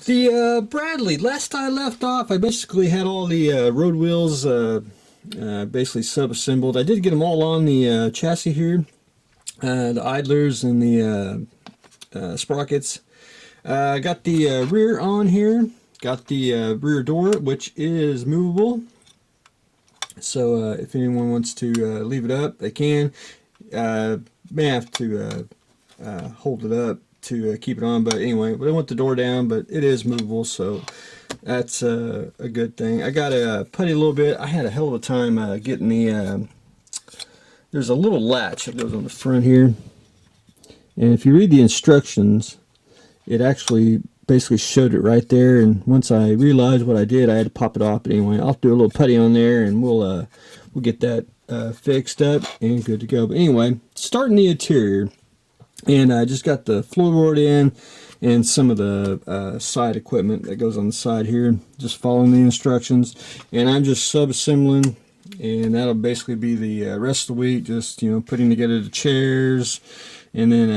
Bradley, last I left off, I basically had all the road wheels basically sub-assembled. I did get them all on the chassis here, the idlers and the sprockets. Got the rear on here, got the rear door, which is movable. So if anyone wants to leave it up, they can. May have to hold it up to keep it on, but anyway, we don't want the door down, but it is movable, so that's a good thing. I got to putty a little bit. I had a hell of a time getting the there's a little latch that goes on the front here, and if you read the instructions, it actually basically showed it right there, and once I realized what I did, I had to pop it off. But anyway, I'll do a little putty on there, and we'll get that fixed up and good to go. But anyway, starting the interior, and I just got the floorboard in and some of the side equipment that goes on the side here, just following the instructions, and I'm just sub-assembling, and that'll basically be the rest of the week, just putting together the chairs, and then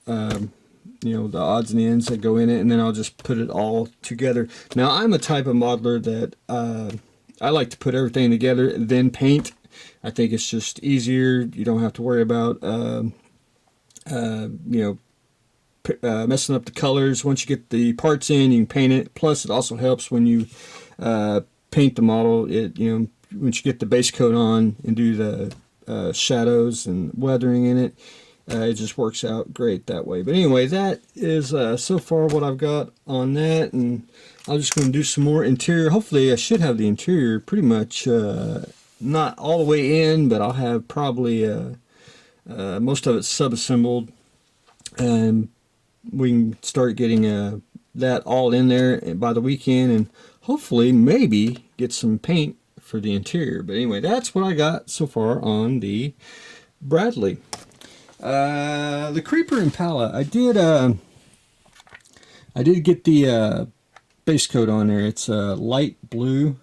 the odds and ends that go in it, and then I'll just put it all together. Now, I'm a type of modeler that I like to put everything together, then paint. I think it's just easier. You don't have to worry about messing up the colors. Once you get the parts in, you can paint it. Plus, it also helps when you paint the model. Once you get the base coat on and do the shadows and weathering in it, it just works out great that way. But anyway, that is so far what I've got on that, and I'm just going to do some more interior. Hopefully, I should have the interior pretty much not all the way in, but I'll have probably most of it sub-assembled, and we can start getting that all in there by the weekend, and hopefully maybe get some paint for the interior. But anyway, that's what I got so far on the Bradley. The Creeper Impala, I did get the base coat on there. It's light blue,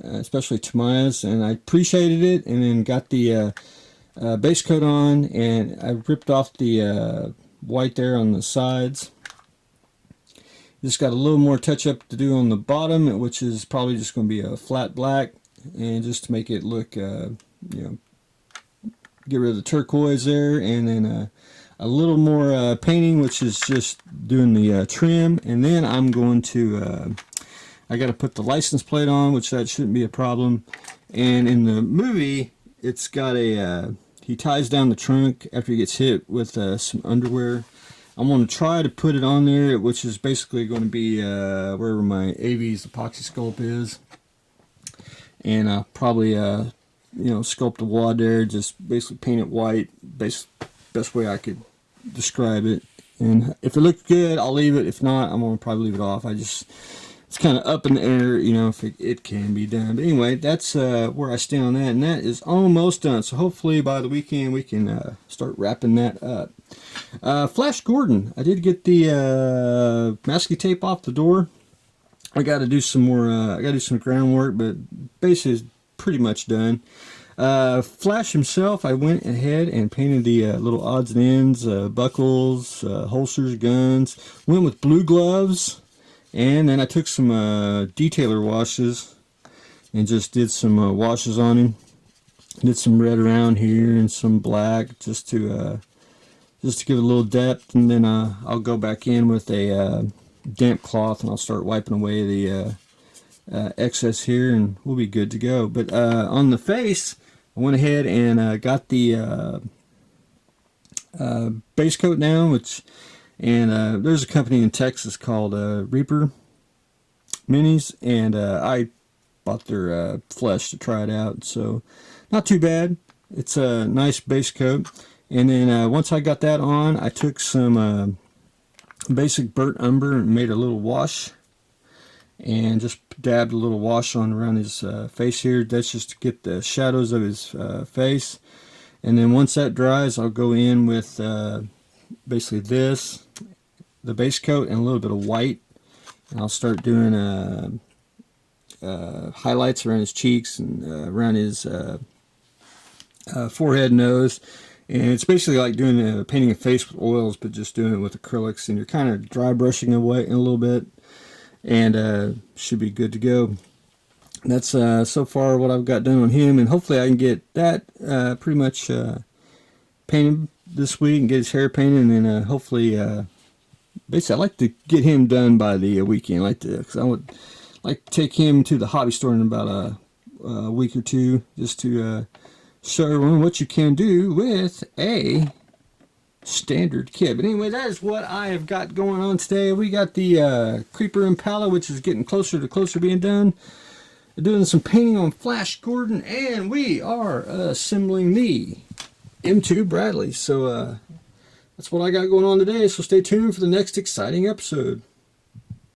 especially Tamiya's, and I appreciated it, and then got the base coat on, and I ripped off the white there on the sides. Just got a little more touch up to do on the bottom, which is probably just going to be a flat black, and just to make it look get rid of the turquoise there, and then a little more painting, which is just doing the trim, and then I'm going to I got to put the license plate on, which that shouldn't be a problem. And in the movie, it's got a he ties down the trunk after he gets hit with some underwear. I'm going to try to put it on there, which is basically going to be wherever my AV's epoxy sculpt is, and I'll probably sculpt the wad there, just basically paint it white, best way I could describe it. And if it looks good, I'll leave it. If not, I'm going to probably leave it off. It's kind of up in the air, if it can be done. But anyway, that's where I stand on that, and that is almost done. So hopefully by the weekend we can start wrapping that up. Flash Gordon, I did get the masking tape off the door. I got to do some more. I got to do some groundwork, but basically it's pretty much done. Flash himself, I went ahead and painted the little odds and ends, buckles, holsters, guns. Went with blue gloves, and then I took some detailer washes and just did some washes on him. Did some red around here and some black, just to give it a little depth, and then I'll go back in with a damp cloth, and I'll start wiping away the excess here, and we'll be good to go. But on the face, I went ahead and got the base coat down, and there's a company in Texas called Reaper Minis, and I bought their flesh to try it out, so not too bad. It's a nice base coat. And then once I got that on, I took some basic burnt umber and made a little wash, and just dabbed a little wash on around his face here. That's just to get the shadows of his face. And then once that dries, I'll go in with basically the base coat, and a little bit of white. And I'll start doing highlights around his cheeks and around his forehead, nose. And it's basically like doing painting a face with oils, but just doing it with acrylics, and you're kind of dry brushing away in a little bit. and should be good to go. That's so far what I've got done on him, and hopefully I can get that pretty much painted this week and get his hair painted, and then hopefully basically I'd like to get him done by the weekend. Because I would like to take him to the hobby store in about a week or two, just to show everyone what you can do with a standard kit. But anyway, that is what I have got going on today. We got the Creeper Impala, which is getting closer to being done. Doing some painting on Flash Gordon, and we are assembling the M2 Bradley. So that's what I got going on today. So stay tuned for the next exciting episode.